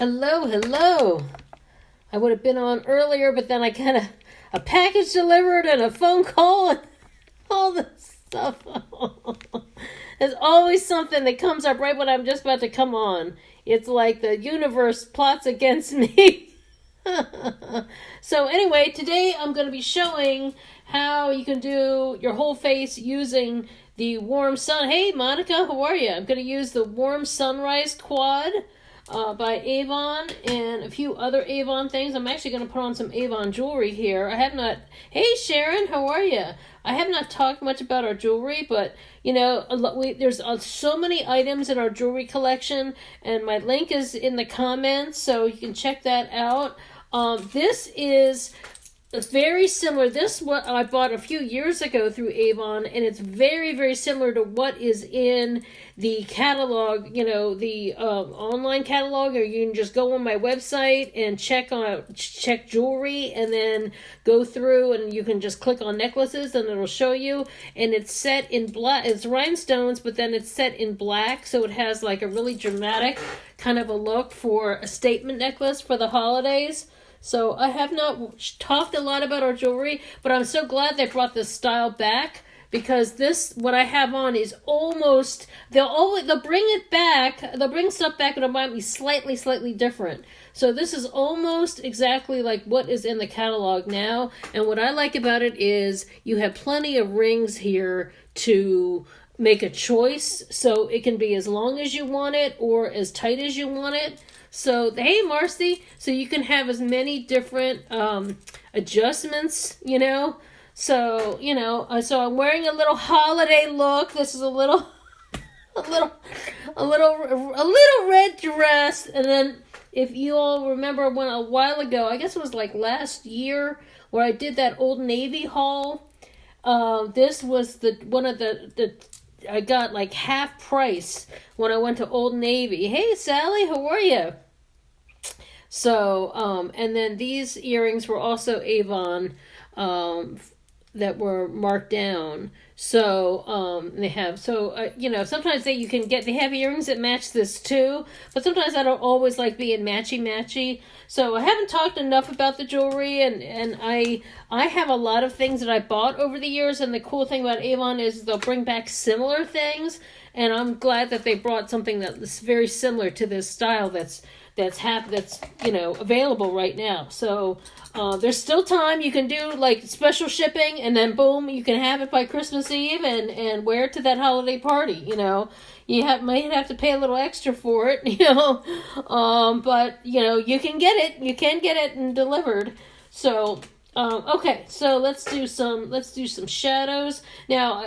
Hello, hello. I would have been on earlier, but then I got a package delivered and a phone call and all this stuff. There's always something that comes up right when I'm just about to come on. It's like the universe plots against me. So anyway, today I'm going to be showing how you can do your whole face using the warm sun. Hey, Monica, how are you? I'm going to use the warm sunrise quad by Avon and a few other Avon things. I'm actually going to put on some Avon jewelry here. I have not... Hey, Sharon, how are you? I have not talked much about our jewelry, but, you know, there's so many items in our jewelry collection, and my link is in the comments, so you can check that out. This is very similar. This what I bought a few years ago through Avon, and it's very, very similar to what is in the catalog, you know, the online catalog, or you can just go on my website and check jewelry, and then go through, and you can just click on necklaces, and it'll show you. And it's set in black. It's rhinestones, but then it's set in black, so it has like a really dramatic kind of a look for a statement necklace for the holidays. So I have not talked a lot about our jewelry, but I'm so glad they brought this style back, because this, what I have on, is almost, they'll bring it back, they'll bring stuff back, but it might be slightly different. So this is almost exactly like what is in the catalog now, and what I like about it is you have plenty of rings here to make a choice, so it can be as long as you want it or as tight as you want it. So, hey, Marcy, so you can have as many different adjustments, you know. So, you know, so I'm wearing a little holiday look. This is a little red dress. And then, if you all remember, a while ago, I guess it was like last year, where I did that Old Navy haul. This was one of the I got like half price when I went to Old Navy. Hey, Sally, how are you? So, and then these earrings were also Avon, that were marked down. So, they have, you know, sometimes they have earrings that match this too, but sometimes I don't always like being matchy. So I haven't talked enough about the jewelry, and I have a lot of things that I bought over the years, and the cool thing about Avon is they'll bring back similar things, and I'm glad that they brought something that's very similar to this style that's you know, available right now. So there's still time. You can do like special shipping, and then boom, you can have it by Christmas Eve and wear it to that holiday party. You know, might have to pay a little extra for it, you know, but you know, you can get it and delivered. So okay, so let's do some shadows now.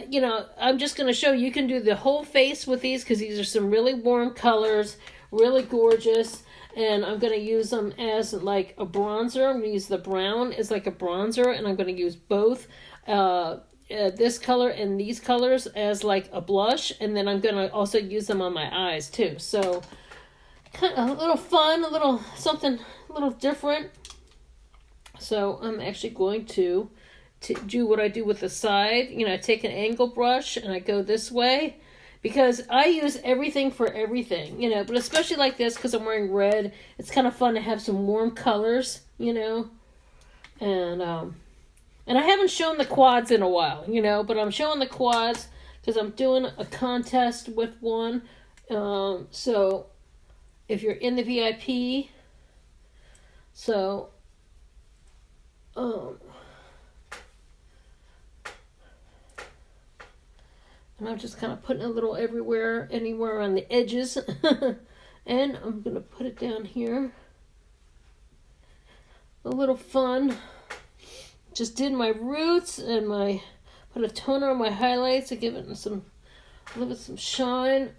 You know, I'm just going to show you can do the whole face with these, because these are some really warm colors, really gorgeous, and I'm going to use them as like a bronzer. I'm going to use the brown as like a bronzer, and I'm going to use both this color and these colors as like a blush, and then I'm going to also use them on my eyes too. So kind of a little fun, something a little different. So I'm actually going to do what I do with the side. You know, I take an angle brush and I go this way, because I use everything for everything, you know, but especially like this, because I'm wearing red, it's kind of fun to have some warm colors, you know, and I haven't shown the quads in a while, you know, but I'm showing the quads because I'm doing a contest with one, so if you're in the VIP, so, and I'm just kind of putting a little anywhere on the edges. And I'm going to put it down here. A little fun. Just did my roots and put a toner on my highlights to give it some shine.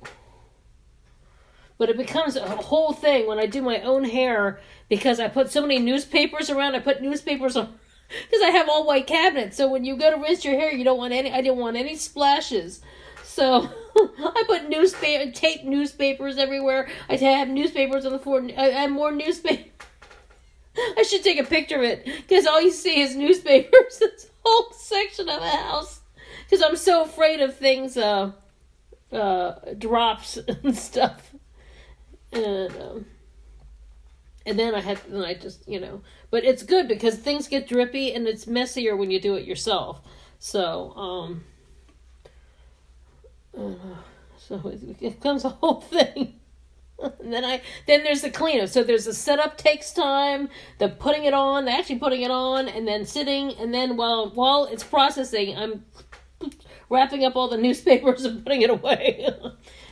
But it becomes a whole thing when I do my own hair, because I put so many newspapers around. I put newspapers on, because I have all white cabinets. So when you go to rinse your hair, I didn't want any splashes. So I put taped newspapers everywhere. I have newspapers on the floor. I have more newspapers. I should take a picture of it, because all you see is newspapers. This whole section of the house, because I'm so afraid of things, drops and stuff. And And then I just, but it's good because things get drippy and it's messier when you do it yourself. So, it becomes a whole thing. And then there's the cleanup. So there's the setup takes time, the actually putting it on, and then sitting, and then while it's processing, I'm wrapping up all the newspapers and putting it away.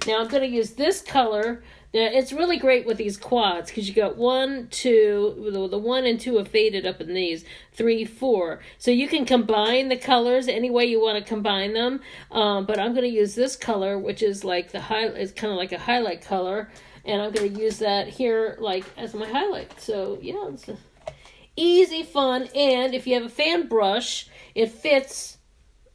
Now I'm going to use this color. It's really great with these quads because you got 1, 2, the 1 and 2 are faded up in these, 3, 4. So you can combine the colors any way you want to combine them. But I'm going to use this color, which is like it's kind of like a highlight color. And I'm going to use that here like as my highlight. So yeah, it's easy, fun. And if you have a fan brush, it fits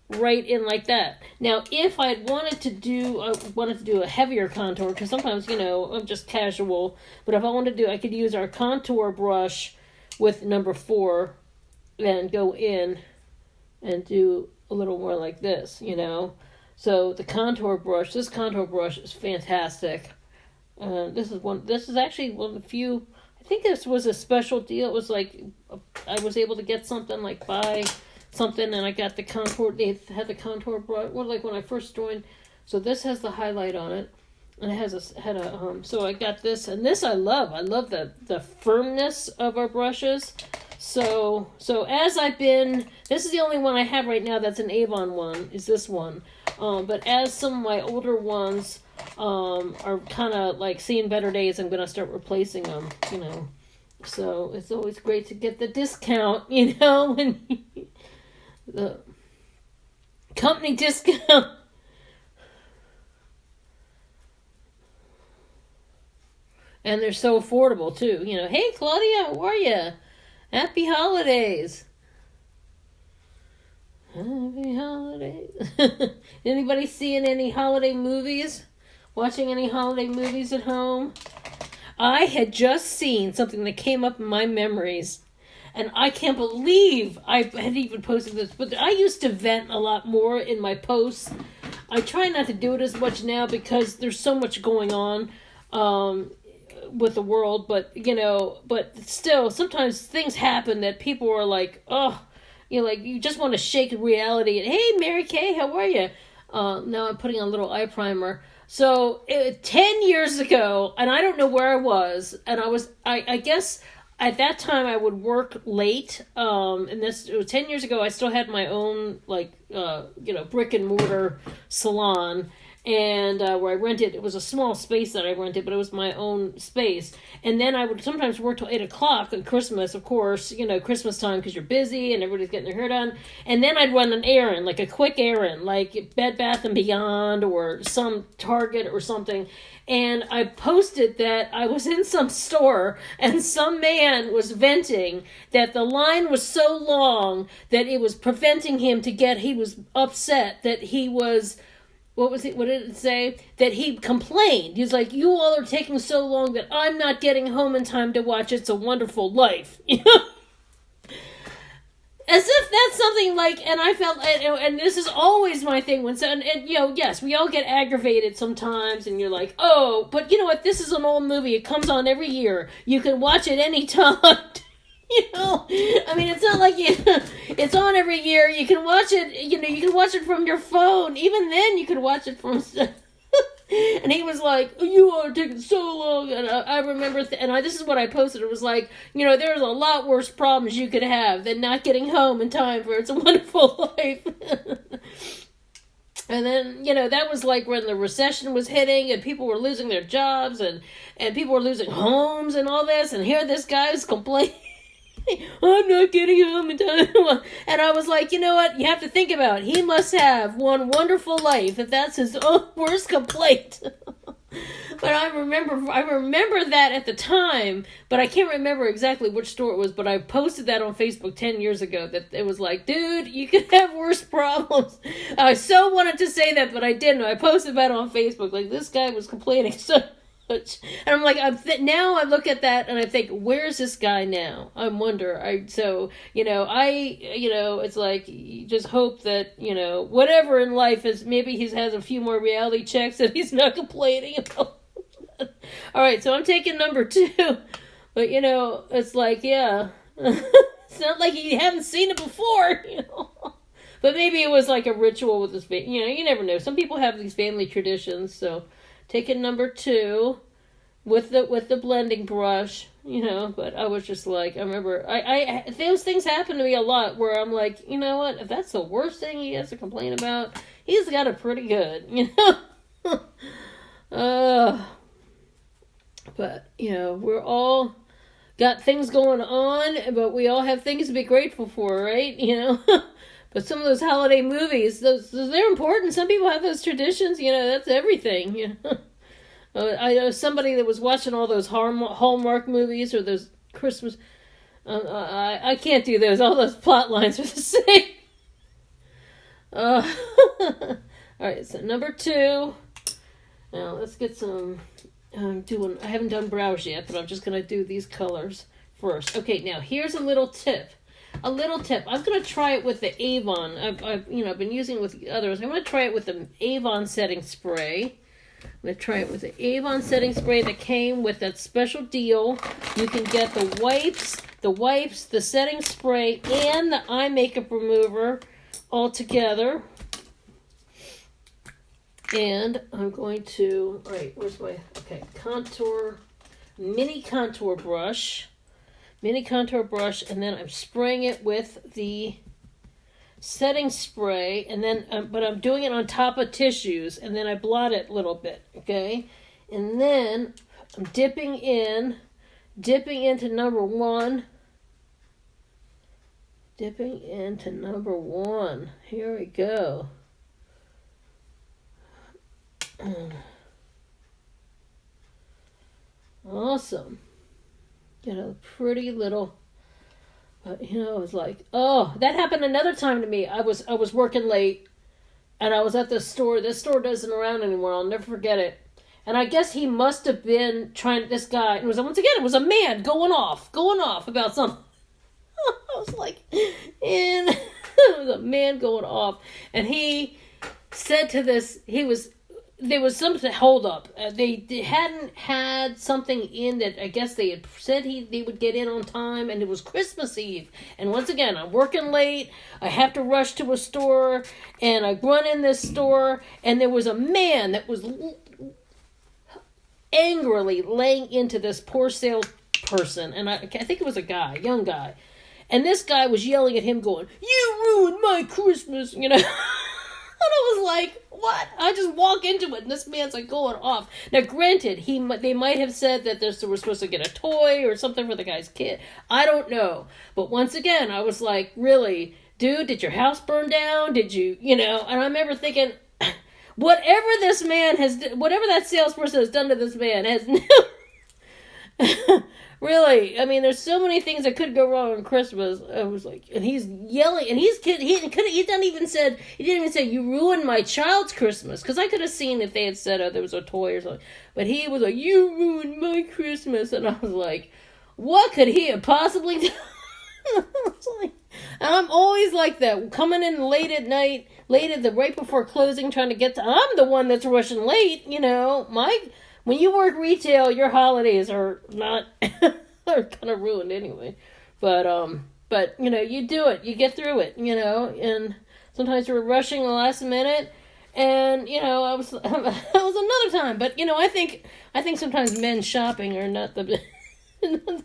right in like that. Now, if I wanted to do a heavier contour, because sometimes, I'm just casual, but if I wanted to I could use our contour brush with number 4 and go in and do a little more like this, So this contour brush is fantastic. This is actually one of the few, I think this was a special deal. It was like, I was able to get something like buy something, and I got the contour. They had the contour brush. Well, like when I first joined. So this has the highlight on it, and it has So I got this, and this I love. I love the firmness of our brushes. So as this is the only one I have right now that's an Avon one. Is this one? But as some of my older ones are kind of like seeing better days, I'm gonna start replacing them. So it's always great to get the discount. When the company discount. And they're so affordable too. Hey Claudia, how are you? Happy holidays. Happy holidays. Anybody seeing any holiday movies? Watching any holiday movies at home? I had just seen something that came up in my memories. And I can't believe I had even posted this. But I used to vent a lot more in my posts. I try not to do it as much now because there's so much going on with the world. But, but still, sometimes things happen that people are like, oh, you just want to shake reality. And, hey, Mary Kay, how are you? Now I'm putting on a little eye primer. So 10 years ago, and I don't know where I was, and I guess at that time I would work late, and it was 10 years ago. I still had my own brick and mortar salon, and where I rented, it was a small space that I rented, but it was my own space. And then I would sometimes work till 8 o'clock on Christmas, of course, Christmas time, because you're busy and everybody's getting their hair done. And then I'd run an errand, like a quick errand, like Bed Bath & Beyond or some Target or something. And I posted that I was in some store and some man was venting that the line was so long that it was preventing him he was upset that he was, what did it say? That he complained. He's like, you all are taking so long that I'm not getting home in time to watch It's a Wonderful Life. As if that's something like, and I felt, and this is always my thing yes, we all get aggravated sometimes, and you're like, oh, but you know what, this is an old movie, it comes on every year, you can watch it anytime, I mean, it's not like it's on every year, you can watch it, you can watch it from your phone, even then you could watch it from, and he was like, you are taking so long, and I remember, this is what I posted, it was like, there's a lot worse problems you could have than not getting home in time for It's a Wonderful Life. And then, that was like when the recession was hitting, and people were losing their jobs, and people were losing homes and all this, and here this guy is complaining, I'm not getting home in time. And I was like, you know what? You have to think about it. He must have one wonderful life if that's his worst complaint. But I remember that at the time, but I can't remember exactly which store it was, but I posted that on Facebook 10 years ago, that it was like, dude, you could have worse problems. I so wanted to say that, but I didn't. I posted that on Facebook, like, this guy was complaining so much. And I'm like, now I look at that and I think, where's this guy now? I wonder. It's like, you just hope that, whatever in life is, maybe he has a few more reality checks and he's not complaining about. All right, so I'm taking number 2. But, it's like, yeah. It's not like you haven't seen it before, But maybe it was like a ritual with his family. You never know. Some people have these family traditions. So taking number 2 with the blending brush, But I was just like, I remember, I those things happen to me a lot where I'm like, you know what? If that's the worst thing he has to complain about, he's got it pretty good, But, we're all got things going on, but we all have things to be grateful for, right? But some of those holiday movies, they're important. Some people have those traditions, that's everything, I know somebody that was watching all those Hallmark movies or those Christmas. I can't do those. All those plot lines are the same. All right, so number 2. Now let's get some. I haven't done brows yet, but I'm just gonna do these colors first. Okay, now here's a little tip. I'm gonna try it with the Avon. I've been using it with others. I'm gonna try it with the Avon setting spray. I'm gonna try it with the Avon setting spray that came with that special deal. You can get the wipes, the setting spray, and the eye makeup remover all together. And I'm going to, all right, mini contour brush, and then I'm spraying it with the setting spray, and then, but I'm doing it on top of tissues, and then I blot it a little bit, okay? And then I'm dipping into number 1. Here we go. Awesome. Get a pretty little, it was like, oh, that happened another time to me. I was working late, and I was at the store. This store doesn't around anymore. I'll never forget it. And I guess he must have been trying, this guy, it was a man going off about something. I was like, and it was a man going off. And he said to this, there was something hold up. They hadn't had something in that I guess they had said they would get in on time, and it was Christmas Eve. And once again, I'm working late. I have to rush to a store, and I run in this store, and there was a man that was angrily laying into this poor salesperson, and I think it was a guy, young guy. And this guy was yelling at him going, "You ruined my Christmas," And I was like, what? I just walk into it, and this man's like going off. Now, granted, they might have said that they were supposed to get a toy or something for the guy's kid. I don't know. But once again, I was like, really, dude, did your house burn down? Did you, And I remember thinking, whatever that salesperson has done to this man has really, I mean, there's so many things that could go wrong on Christmas. I was like, and he's yelling, and he didn't even say, "You ruined my child's Christmas," because I could have seen if they had said, "Oh, there was a toy or something," but he was like, "You ruined my Christmas," and I was like, what could he have possibly done? I was like, and I'm always like that, coming in late at night, right before closing, trying to get to. I'm the one that's rushing late, When you work retail, your holidays are not are kind of ruined anyway. But you do it. You get through it, and sometimes we're rushing the last minute, and I was that was another time. But I think sometimes men's shopping are not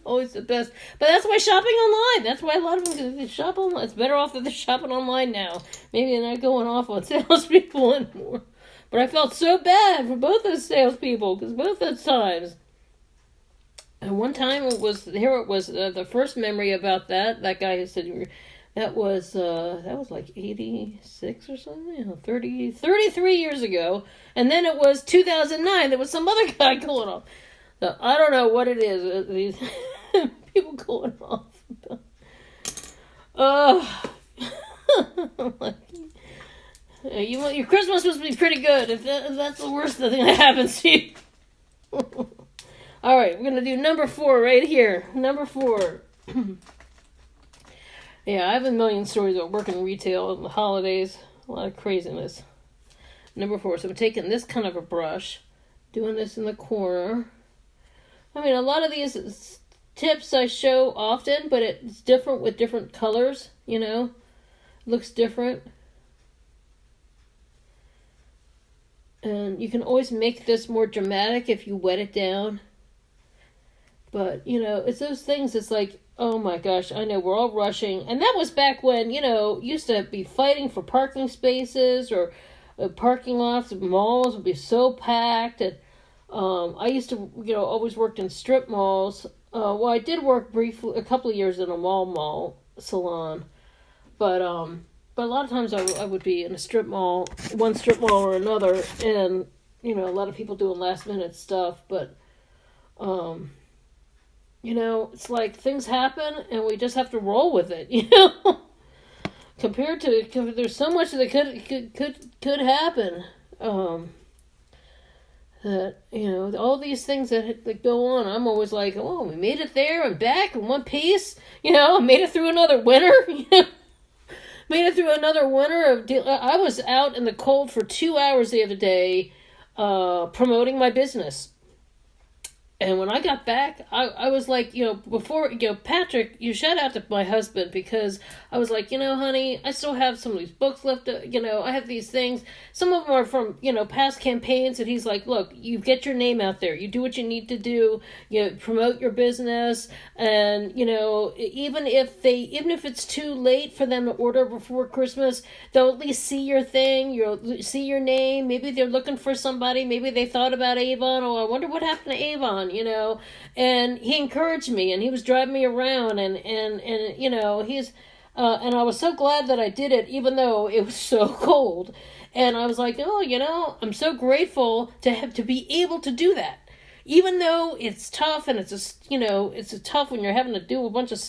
always the best. But that's why shopping online. That's why a lot of them shop online. It's better off that they're shopping online now. Maybe they're not going off on salespeople anymore. But I felt so bad for both those salespeople, because both those times. And one time it was the first memory about that guy who said, that was like 86 or something, 33 years ago. And then it was 2009, there was some other guy going off. So I don't know what it is, these people going off. Your Christmas must be pretty good if that's the worst thing that happens to you. All right, we're going to do number 4 right here. Number 4. Yeah, I have a million stories about working retail and the holidays. A lot of craziness. Number 4. So I'm taking this kind of a brush, doing this in the corner. I mean, a lot of these tips I show often, but it's different with different colors, looks different. And you can always make this more dramatic if you wet it down. But, it's those things, it's like, oh my gosh, I know, we're all rushing. And that was back when, used to be fighting for parking spaces or parking lots. Malls would be so packed. And I used to, always worked in strip malls. I did work briefly, a couple of years in a mall salon. But a lot of times I would be in a strip mall, one strip mall or another, and, a lot of people doing last minute stuff. But, it's like things happen and we just have to roll with it, Compared to, there's so much that could happen. That, all these things that go on, I'm always like, oh, we made it there and back in one piece, made it through another winter, Made it through another winter. I was out in the cold for 2 hours the other day promoting my business. And when I got back, I was like, before, Patrick, you shout out to my husband, because I was like, honey, I still have some of these books left, I have these things. Some of them are from, past campaigns, and he's like, look, you get your name out there. You do what you need to do. Promote your business. And, even if it's too late for them to order before Christmas, they'll at least see your thing. You'll see your name. Maybe they're looking for somebody. Maybe they thought about Avon. Oh, I wonder what happened to Avon. And he encouraged me, and he was driving me around, and he's, and I was so glad that I did it, even though it was so cold. And I was like, oh, I'm so grateful to be able to do that. Even though it's tough, and it's tough when you're having to do a bunch of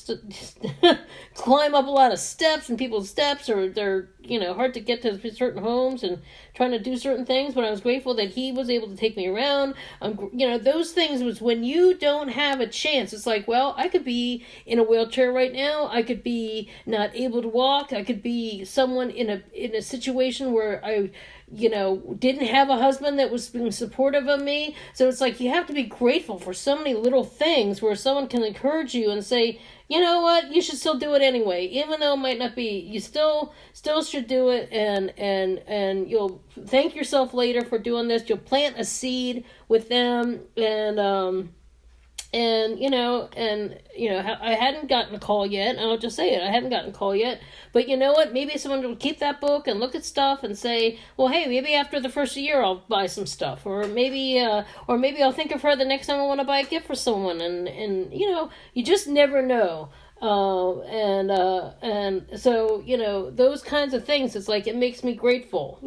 climb up a lot of steps, and people's steps, or they're, hard to get to certain homes and trying to do certain things. But I was grateful that he was able to take me around. Those things was when you don't have a chance. It's like, well, I could be in a wheelchair right now. I could be not able to walk. I could be someone in a situation where I didn't have a husband that was being supportive of me. So it's like you have to be grateful for so many little things where someone can encourage you and say, you know what, you should still do it anyway. Even though it might not be, you still should do it, and you'll thank yourself later for doing this. You'll plant a seed with them, I hadn't gotten a call yet, and I'll just say it, I haven't gotten a call yet, but you know what, maybe someone will keep that book and look at stuff and say, well, hey, maybe after the first year I'll buy some stuff, or maybe I'll think of her the next time I want to buy a gift for someone, and you just never know. And so, those kinds of things, it's like, it makes me grateful,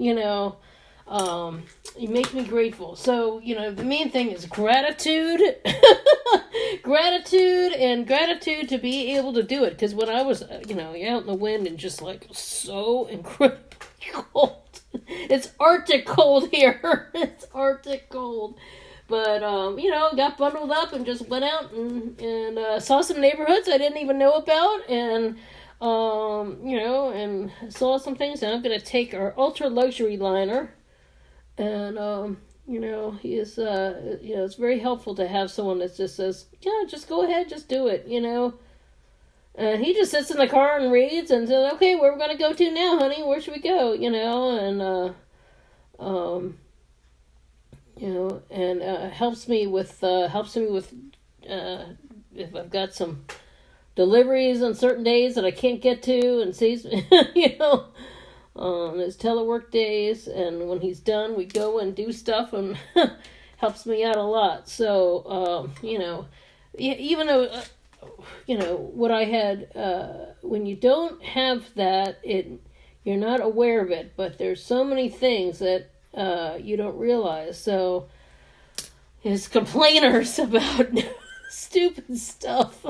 it makes me grateful. So, the main thing is gratitude, gratitude to be able to do it. Because when I was, out in the wind and just like so incredibly cold, it's Arctic cold here. It's Arctic cold. But, got bundled up and just went out and saw some neighborhoods I didn't even know about, and saw some things. And I'm going to take our ultra luxury liner. And, he is, it's very helpful to have someone that just says, yeah, just go ahead, just do it, And he just sits in the car and reads and says, okay, where are we going to go to now, honey? Where should we go? Helps me with if I've got some deliveries on certain days that I can't get to, and sees, on his telework days, and when he's done, we go and do stuff, and helps me out a lot. So, even though, what I had, when you don't have that, you're not aware of it, but there's so many things that you don't realize. So, his complainers about stupid stuff.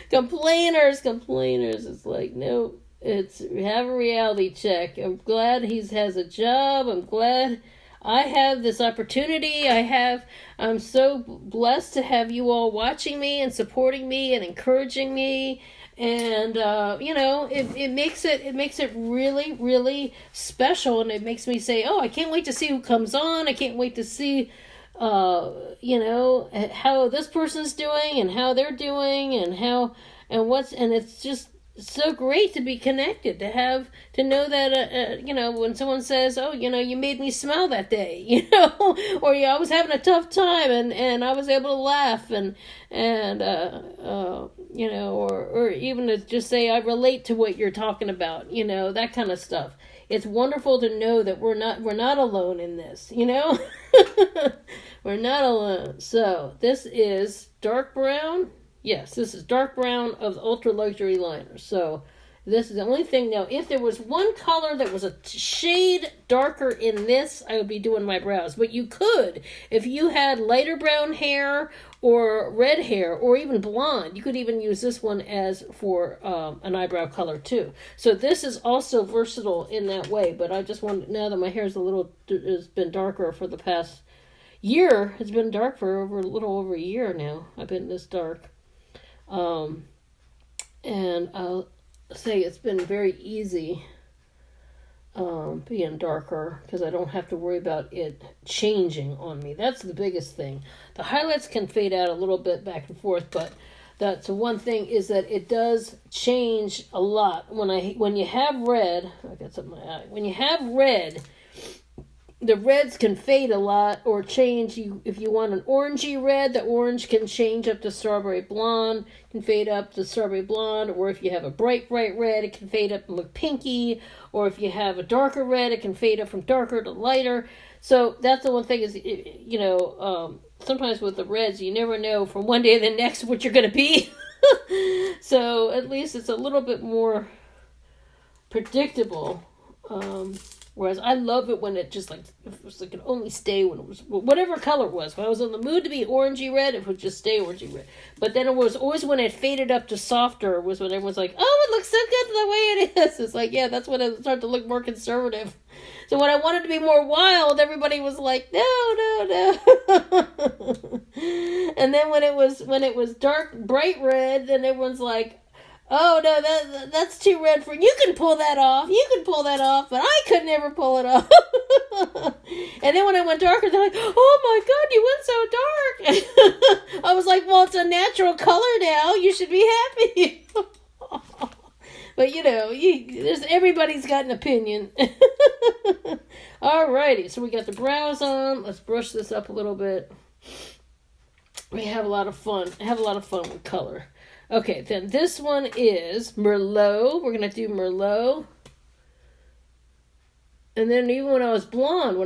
complainers. It's like, no. Have a reality check. I'm glad he has a job. I'm glad I have this opportunity. I'm so blessed to have you all watching me and supporting me and encouraging me. And, it makes it really, really special. And it makes me say, oh, I can't wait to see who comes on. I can't wait to see, how this person's doing and how they're doing and and it's just so great to be connected, to know that, when someone says, oh, you made me smile that day, or I was having a tough time and I was able to laugh or even to just say, I relate to what you're talking about, that kind of stuff. It's wonderful to know that we're not alone in this, We're not alone. So this is dark brown. Yes, this is dark brown of the ultra luxury liner. So this is the only thing. Now, if there was one color that was a shade darker in this, I would be doing my brows. But you could, if you had lighter brown hair or red hair or even blonde, you could even use this one as for an eyebrow color too. So this is also versatile in that way. But I just want, now that my hair is has been darker for the past year, it's been dark for a little over a year now. I've been this dark. And I'll say it's been very easy being darker because I don't have to worry about it changing on me. That's the biggest thing. The highlights can fade out a little bit back and forth, but that's the one thing is that it does change a lot. When you have red, I got something in my eye. When you have red, the reds can fade a lot or change. If you want an orangey red, the orange can change up to strawberry blonde, can fade up to strawberry blonde, or if you have a bright red, it can fade up and look pinky, or if you have a darker red, it can fade up from darker to lighter. So that's the one thing is, sometimes with the reds, you never know from one day to the next what you're going to be. So at least it's a little bit more predictable. Whereas I love it when it just it could only stay when it was whatever color it was. When I was in the mood to be orangey red, it would just stay orangey red. But then it was always when it faded up to softer was when everyone's like, oh, it looks so good the way it is. It's like, yeah, that's when it started to look more conservative. So when I wanted to be more wild, everybody was like, no. And then when it was dark, bright red, then everyone's like, oh, no, that's too red for... You can pull that off. But I could never pull it off. And then when I went darker, they're like, oh, my God, you went so dark. I was like, well, it's a natural color now. You should be happy. But, everybody's got an opinion. Alrighty, so we got the brows on. Let's brush this up a little bit. We have a lot of fun. With color. Okay, then this one is Merlot. We're going to do Merlot. And then even when I was blonde,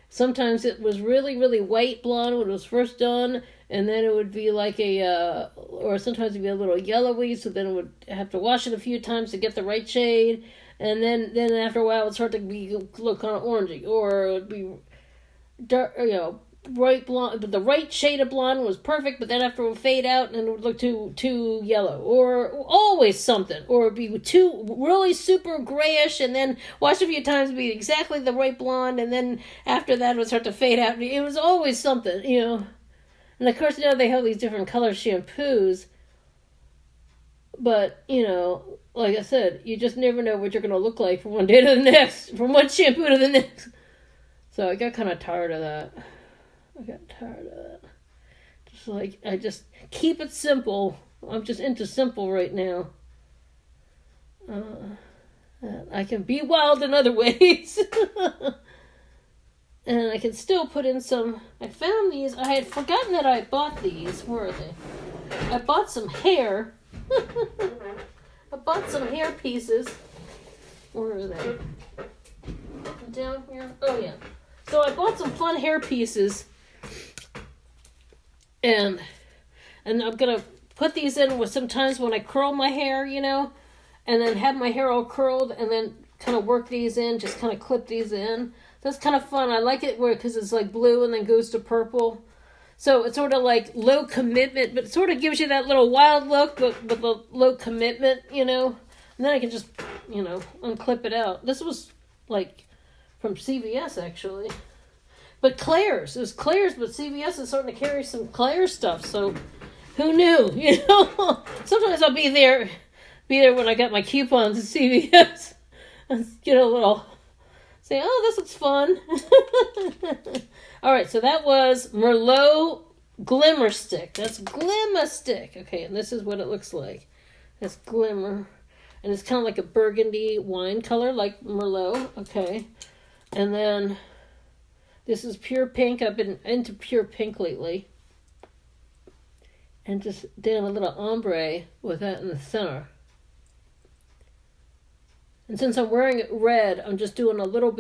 sometimes it was really, really white blonde when it was first done. And then it would be like or sometimes it'd be a little yellowy, so then it would have to wash it a few times to get the right shade. And then after a while it would start to look kind of orangey. Or it would be dark, bright blonde, but the right shade of blonde was perfect, but then after it would fade out and it would look too yellow, or always something, or it'd be too really super grayish, and then wash a few times be exactly the right blonde, and then after that it would start to fade out. It was always something, And of course now they have these different color shampoos, but like I said, you just never know what you're going to look like from one day to the next, from one shampoo to the next. So I got kind of tired of that. I just keep it simple. I'm just into simple right now. I can be wild in other ways. And I can still put in some... I found these. I had forgotten that I bought these. Where are they? I bought some hair. I bought some hair pieces. Where are they? Down here? Oh, yeah. So I bought some fun hair pieces. And I'm going to put these in with sometimes when I curl my hair, and then have my hair all curled and then kind of work these in, just kind of clip these in. That's kind of fun. I like it because it's like blue and then goes to purple. So it's sort of like low commitment, but it sort of gives you that little wild look, but with a low commitment, And then I can just, unclip it out. This was like from CVS actually. But Claire's. It was Claire's, but CVS is starting to carry some Claire's stuff, so who knew, Sometimes I'll be there when I got my coupons at CVS and get a little, say, oh, this looks fun. All right, so that was Merlot Glimmer Stick. That's Glimmer Stick. Okay, and this is what it looks like. That's Glimmer. And it's kind of like a burgundy wine color, like Merlot. Okay. And then this is pure pink. I've been into pure pink lately. And just did a little ombre with that in the center. And since I'm wearing it red, I'm just doing a little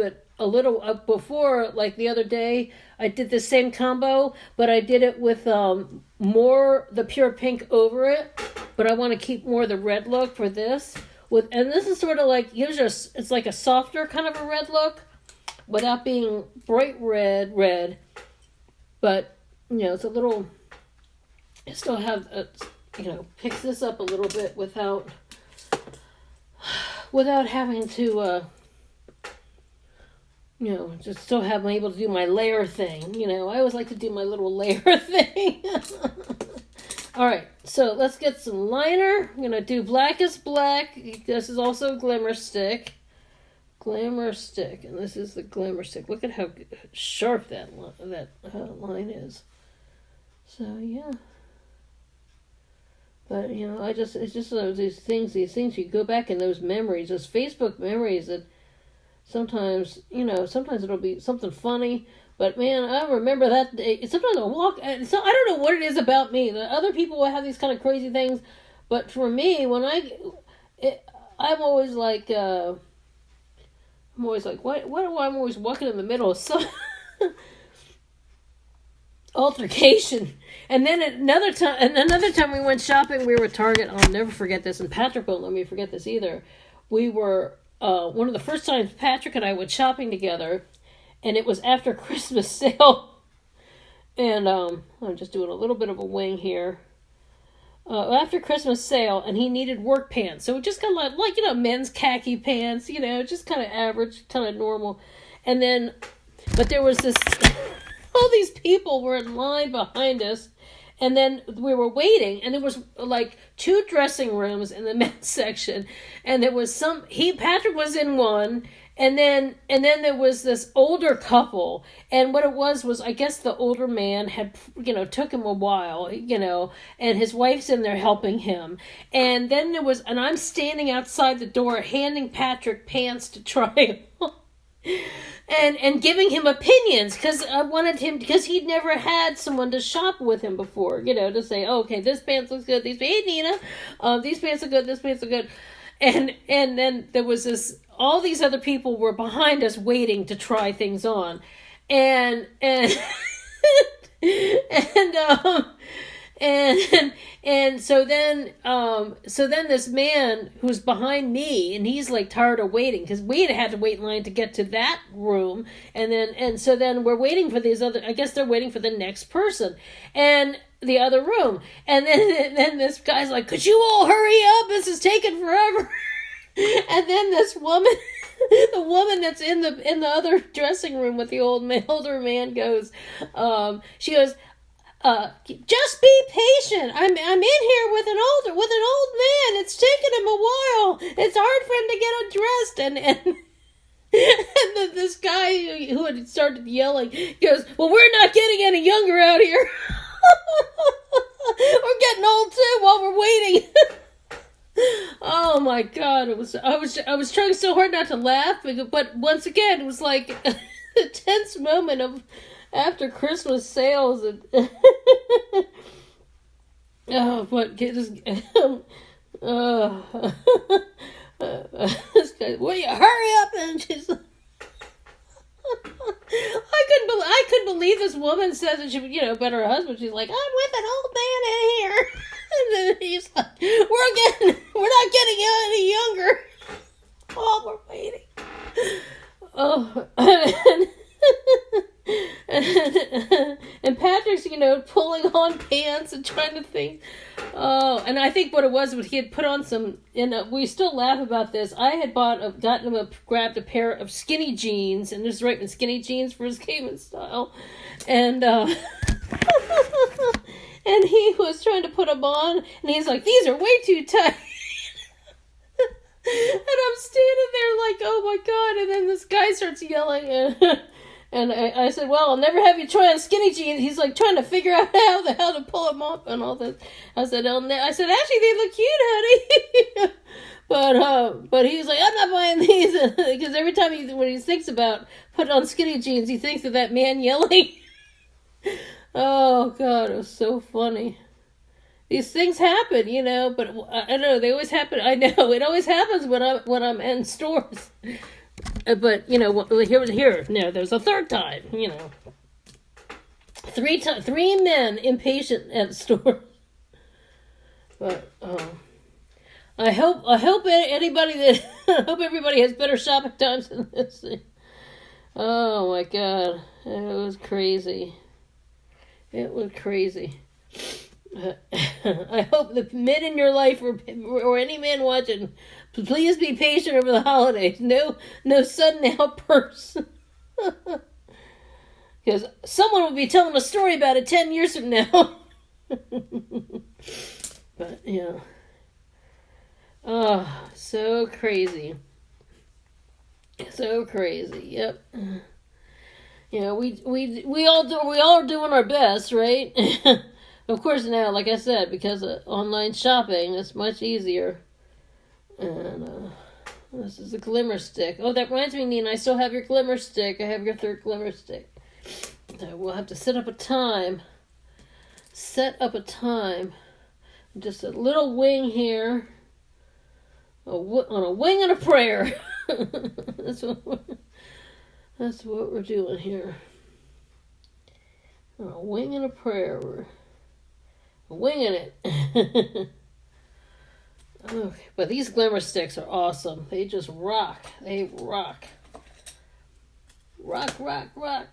before, like the other day, I did the same combo, but I did it with more the pure pink over it. But I want to keep more the red look for this. And this is sort of like, it's like a softer kind of a red look, without being bright red. But, it's a little, I still have, picks this up a little bit without having to, just still have me able to do my layer thing. I always like to do my little layer thing. All right, so let's get some liner. I'm going to do Blackest Black. This is also a Glimmer Stick. Glimmer Stick, and this is the Glimmer Stick. Look at how sharp that line is. So, yeah. But, it's just these things you go back in those memories, those Facebook memories that sometimes it'll be something funny. But, man, I remember that day. Sometimes I'll walk, so I don't know what it is about me. The other people will have these kind of crazy things. But for me, when I'm always like, why do I'm always walking in the middle of some altercation? And then another time we went shopping, we were at Target. I'll never forget this, and Patrick won't let me forget this either. We were, one of the first times Patrick and I went shopping together, and it was after Christmas sale. And I'm just doing a little bit of a wing here. After Christmas sale, and he needed work pants. So just kind of like men's khaki pants, just kind of average, kind of normal. And then, but there was this, all these people were in line behind us. And then we were waiting, and there was like 2 dressing rooms in the men's section. And there was Patrick was in one, and then there was this older couple, and what it was I guess the older man had, took him a while, and his wife's in there helping him. And then and I'm standing outside the door handing Patrick pants to try on. And giving him opinions, because I wanted him, because he'd never had someone to shop with him before, to say, oh, okay, this pants looks good, hey Nina, these pants are good, this pants are good. And then there was all these other people were behind us waiting to try things on. And so then this man who's behind me, and he's like tired of waiting, because we had to wait in line to get to that room, and so then we're waiting for these other, I guess they're waiting for the next person, and the other room, and then this guy's like, could you all hurry up, this is taking forever. And then this woman, the woman that's in the other dressing room with the older man goes, she goes, just be patient. I'm in here with an old man. It's taken him a while. It's hard for him to get undressed. And then this guy who had started yelling goes, well, we're not getting any younger out here. We're getting old too while we're waiting. Oh my God! I was trying so hard not to laugh, but once again, it was like a tense moment of after Christmas sales, and this guy, will you hurry up? And she's like, I couldn't believe this woman says that she, about her husband. She's like, I'm with an old man in here. And then he's like, we're not getting any younger. Oh, we're waiting. Oh, and Patrick's, pulling on pants and trying to think. Oh, and I think what it was he had put on some, and we still laugh about this. I had grabbed a pair of skinny jeans, and this is right in skinny jeans for his Cayman style, and and he was trying to put them on, and he's like, these are way too tight. And I'm standing there like, oh my God, and then this guy starts yelling, And I said, well, I'll never have you try on skinny jeans. He's like trying to figure out how to pull them off and all this. I said, actually, they look cute, honey. But he was like, I'm not buying these. Because every time when he thinks about putting on skinny jeans, he thinks of that man yelling. Oh, God, it was so funny. These things happen, but I don't know, they always happen. I know, it always happens when I'm in stores. But, here, no, there's a third time, Three men impatient at the store. But, I hope everybody has better shopping times than this. Oh my God, it was crazy. It was crazy. I hope the men in your life or any man watching, please be patient over the holidays. No sudden outbursts. Because someone will be telling a story about it 10 years from now. But, oh, so crazy. So crazy, yep. We all are doing our best, right? Of course now, like I said, because of online shopping, it's much easier. And this is a glimmer stick. Oh, that reminds me, Nina, I still have your glimmer stick. I have your third glimmer stick. So we'll have to set up a time. Just a little wing here. On a wing and a prayer. That's what we're doing here. On a wing and a prayer. We're winging it. Okay, but these glimmer sticks are awesome. They just rock. They rock. Rock, rock, rock.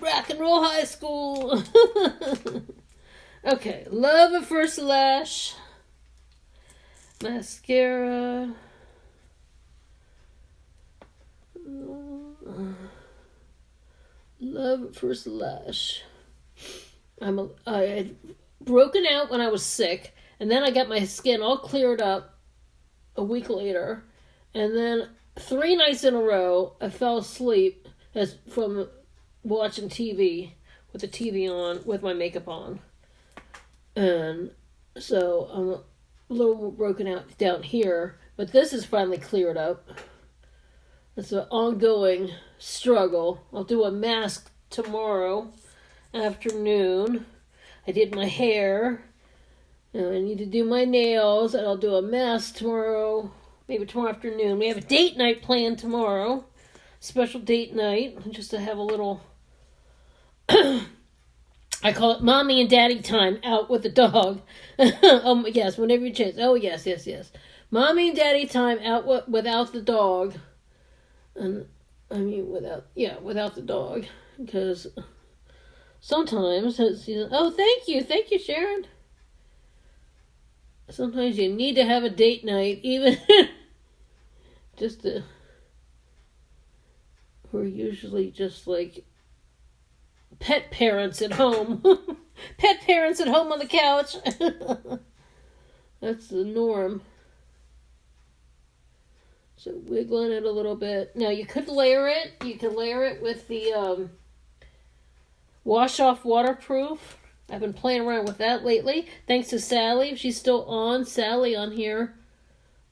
Rock and roll high school. Okay, love at first lash. Mascara. Love at first lash. I had broken out when I was sick, and then I got my skin all cleared up a week later, and then 3 nights in a row I fell asleep from watching TV with the TV on with my makeup on, and so I'm a little broken out down here, but this is finally cleared up. It's an ongoing struggle. I'll do a mask tomorrow afternoon. I did my hair. And I need to do my nails. And I'll do a mask tomorrow. Maybe tomorrow afternoon. We have a date night planned tomorrow. Special date night. Just to have a little... I call it mommy and daddy time out with the dog. Yes, whenever you chance. Oh, yes. Mommy and daddy time out without the dog. And I mean without the dog, because sometimes it's, thank you Sharon. Sometimes you need to have a date night, even we're usually just like pet parents at home. Pet parents at home on the couch. That's the norm. So wiggling it a little bit. Now you could layer it. You could layer it with the wash off waterproof. I've been playing around with that lately. Thanks to Sally. If she's still on, Sally on here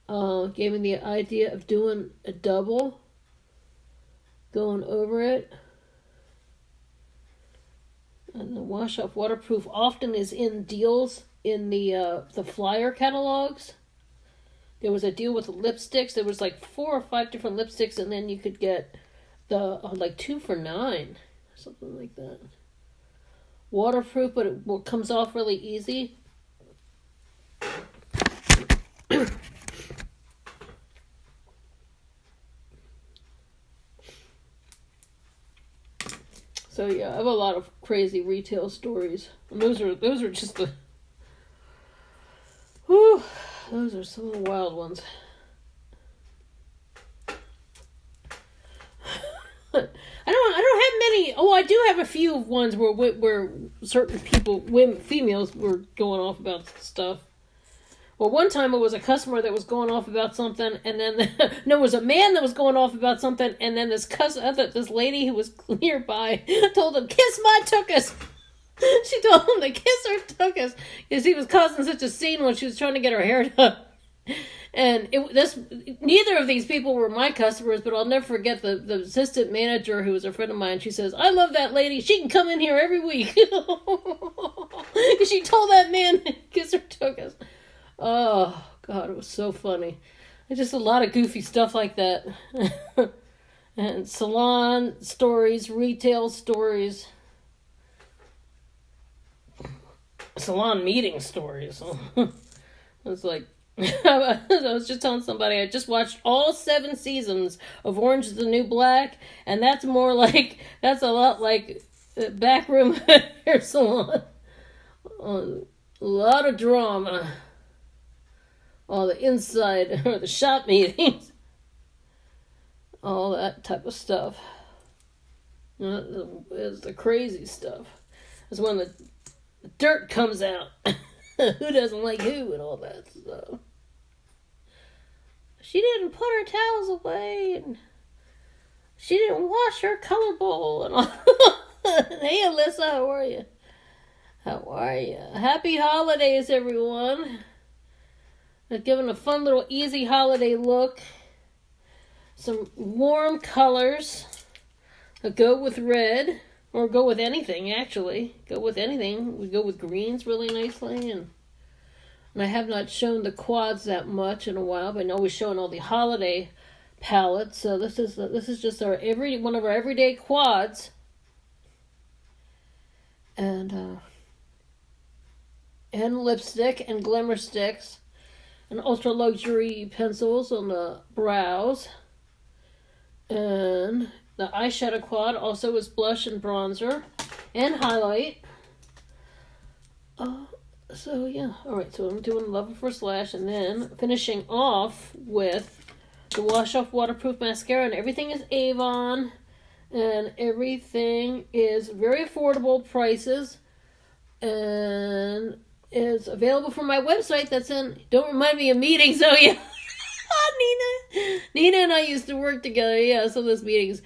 gave me the idea of doing a double. Going over it. And the wash off waterproof often is in deals in the flyer catalogs. There was a deal with the lipsticks. There was like 4 or 5 different lipsticks, and then you could get the 2 for $9, something like that. Waterproof, but it comes off really easy. So yeah, I have a lot of crazy retail stories, and those are just the. Whew. Those are some of the wild ones. I don't have many. Oh, I do have a few ones where certain people, females, were going off about stuff. Well, one time it was a customer that was going off about something, and then no, it was a man that was going off about something, and then this lady who was nearby told him, "Kiss my tuchus." She told him to kiss her tuchus because he was causing such a scene when she was trying to get her hair done. And neither of these people were my customers, but I'll never forget the assistant manager who was a friend of mine. She says, "I love that lady. She can come in here every week." She told that man to kiss her tuchus. Oh, God, it was so funny. Just a lot of goofy stuff like that. And salon stories, retail stories, salon meeting stories. I was like, I was just telling somebody I just watched all 7 seasons of Orange is the New Black, and that's a lot like backroom hair salon. A lot of drama. All the inside or the shop meetings. All that type of stuff. It's the crazy stuff. It's when the dirt comes out. Who doesn't like who and all that stuff. She didn't put her towels away, and she didn't wash her color bowl and all. Hey, Alyssa, how are you? How are you? Happy holidays, everyone. I've given a fun little easy holiday look. Some warm colors that go with red, or go with anything, actually. Go with anything. We go with greens really nicely, and I have not shown the quads that much in a while, but I know we're showing all the holiday palettes. So this is just one of our everyday quads, and lipstick and glimmer sticks, and ultra luxury pencils on the brows, and the eyeshadow quad also is blush and bronzer and highlight. So yeah, alright, so I'm doing Level First Lash, and then finishing off with the Wash Off Waterproof Mascara, and everything is Avon, and everything is very affordable prices, and is available from my website that's in, don't remind me of meetings, oh yeah. Nina and I used to work together, yeah, some of those meetings.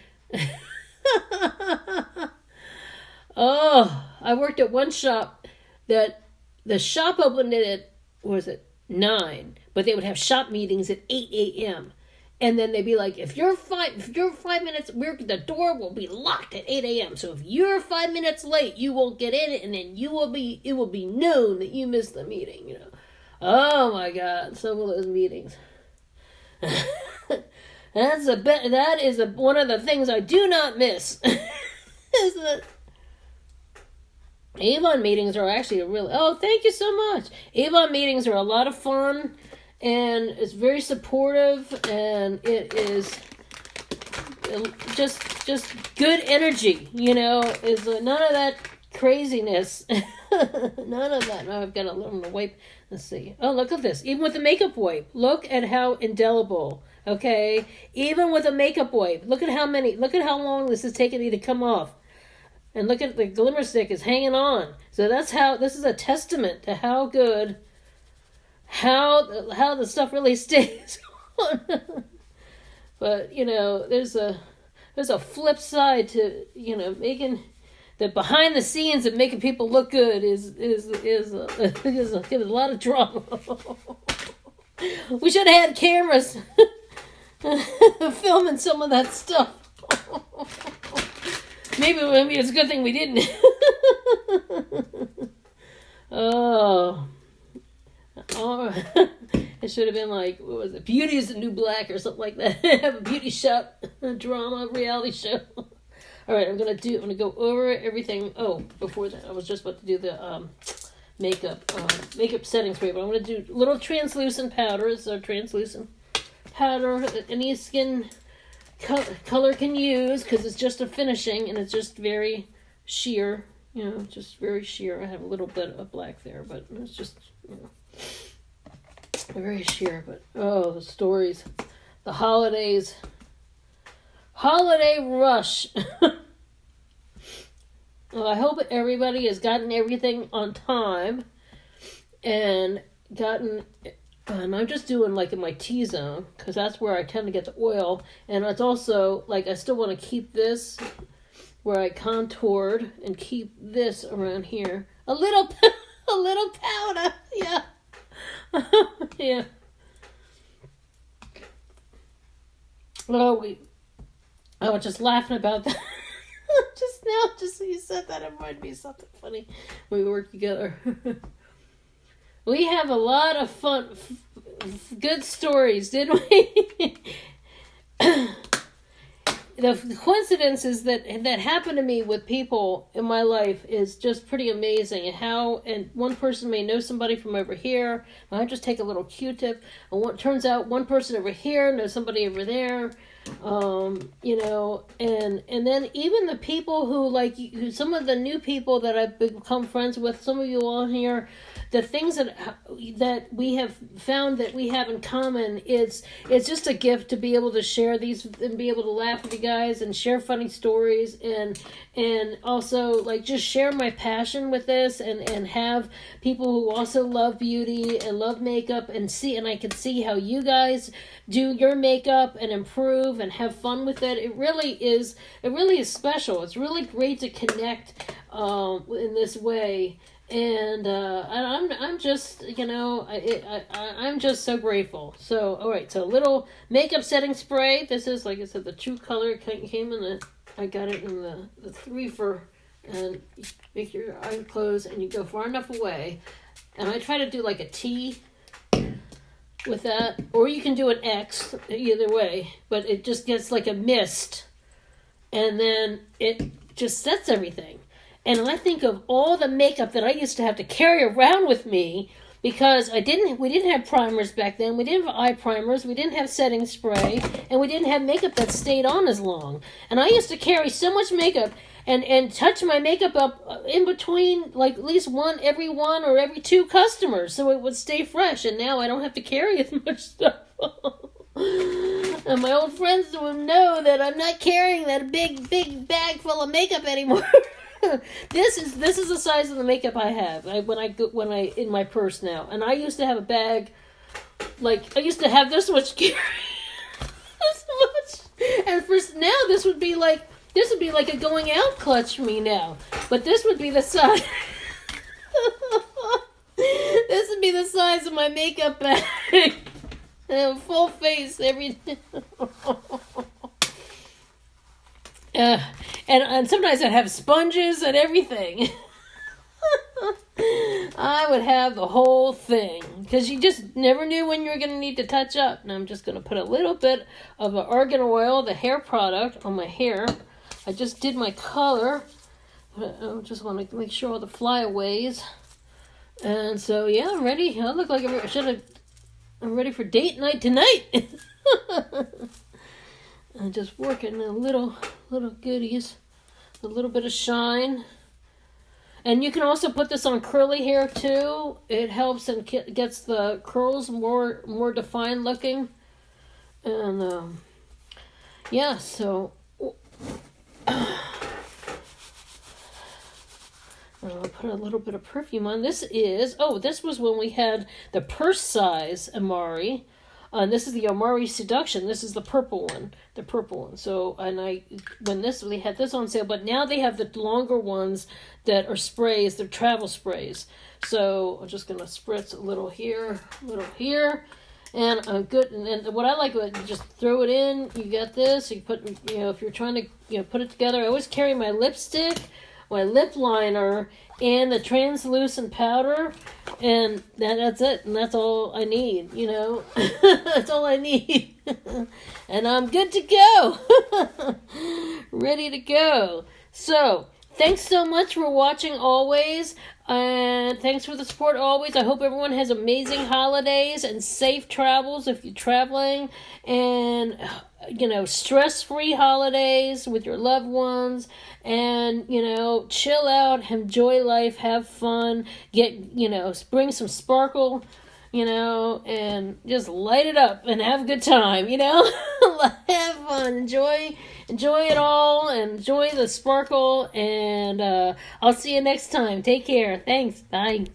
Oh, I worked at one shop that the shop opened at, 9, but they would have shop meetings at 8 a.m. And then they'd be like, if you're 5 minutes, the door will be locked at 8 a.m. So if you're 5 minutes late, you won't get in, and then it will be known that you missed the meeting, you know. Oh my God, some of those meetings. That is one of the things I do not miss. Is that Avon meetings are actually thank you so much. Avon meetings are a lot of fun, and it's very supportive, and it is just good energy, you know. Is none of that craziness. None of that. Now I've got a little wipe. Let's see. Oh, look at this. Even with the makeup wipe, look at how indelible. Okay, even with a makeup wipe, look at how long this is taking me to come off. And look at the glimmer stick is hanging on. So this is a testament to how good, how the stuff really stays on. But, you know, there's a flip side to, you know, making the behind the scenes of making people look good is a lot of drama. We should have had cameras filming some of that stuff. Maybe it's a good thing we didn't. Oh, it should have been like, what was it? Beauty is the New Black or something like that. Have a beauty shop, drama, reality show. All right, I'm gonna go over everything. Oh, before that, I was just about to do the makeup setting spray, but I'm gonna do little translucent powder. It's a translucent powder that any skin color can use, because it's just a finishing, and it's just very sheer, you know, just very sheer. I have a little bit of black there, but it's just, you know, very sheer. But oh, the stories, the holidays, holiday rush. Well, I hope everybody has gotten everything on time and gotten And I'm just doing like in my T-zone because that's where I tend to get the oil. And it's also like I still want to keep this where I contoured and keep this around here. A little powder. Yeah. Yeah. Oh, I was just laughing about that. Just now, just so you said that, it reminded me of something funny when we work together. We have a lot of fun, good stories, didn't we? The coincidences that happen to me with people in my life is just pretty amazing. And one person may know somebody from over here. I just take a little Q-tip, and turns out one person over here knows somebody over there. And then even the people who some of the new people that I've become friends with, some of you on here, the things that we have found that we have in common, it's just a gift to be able to share these and be able to laugh with you guys and share funny stories and also like just share my passion with this and have people who also love beauty and love makeup and I can see how you guys do your makeup and improve and have fun with it. It really is special. It's really great to connect in this way. And I'm just, I'm just so grateful. So, all right, so a little makeup setting spray. This is, like I said, the True Color came in I got it in the 3 for, and you make your eyes close and you go far enough away. And I try to do like a T with that, or you can do an X, either way, but it just gets like a mist, and then it just sets everything. And I think of all the makeup that I used to have to carry around with me because we didn't have primers back then. We didn't have eye primers. We didn't have setting spray. And we didn't have makeup that stayed on as long. And I used to carry so much makeup and touch my makeup up in between like at least every one or every 2 customers so it would stay fresh. And now I don't have to carry as much stuff. And my old friends will know that I'm not carrying that big bag full of makeup anymore. This is the size of the makeup I have when I in my purse now, and I used to have a bag like I used to have this much this much, and for now this would be like a going out clutch for me now, but this would be the size. This would be the size of my makeup bag. And full face everything. And sometimes I'd have sponges and everything. I would have the whole thing. Because you just never knew when you were going to need to touch up. And I'm just going to put a little bit of argan oil, the hair product, on my hair. I just did my color. I just want to make sure all the flyaways. And so, yeah, I'm ready. I look like I'm ready for date night tonight. And just working a little goodies, a little bit of shine. And you can also put this on curly hair too. It helps and gets the curls more defined looking. And yeah, so I'll put a little bit of perfume on. This was when we had the purse size Amari. This is the Amari Seduction. This is the purple one. So, they had this on sale, but now they have the longer ones that are sprays. They're travel sprays. So I'm just gonna spritz a little here, and good. And what I like, you just throw it in. You got this. You put, if you're trying to, put it together. I always carry my lipstick, my lip liner, and the translucent powder, and that's it, and that's all I need, That's all I need. And I'm good to go. Ready to go. So, thanks so much for watching always, and thanks for the support always. I hope everyone has amazing holidays and safe travels if you're traveling, and stress-free holidays with your loved ones, and chill out, enjoy life, have fun, bring some sparkle, and just light it up and have a good time, have fun, enjoy it all, and enjoy the sparkle, and I'll see you next time. Take care. Thanks. Bye.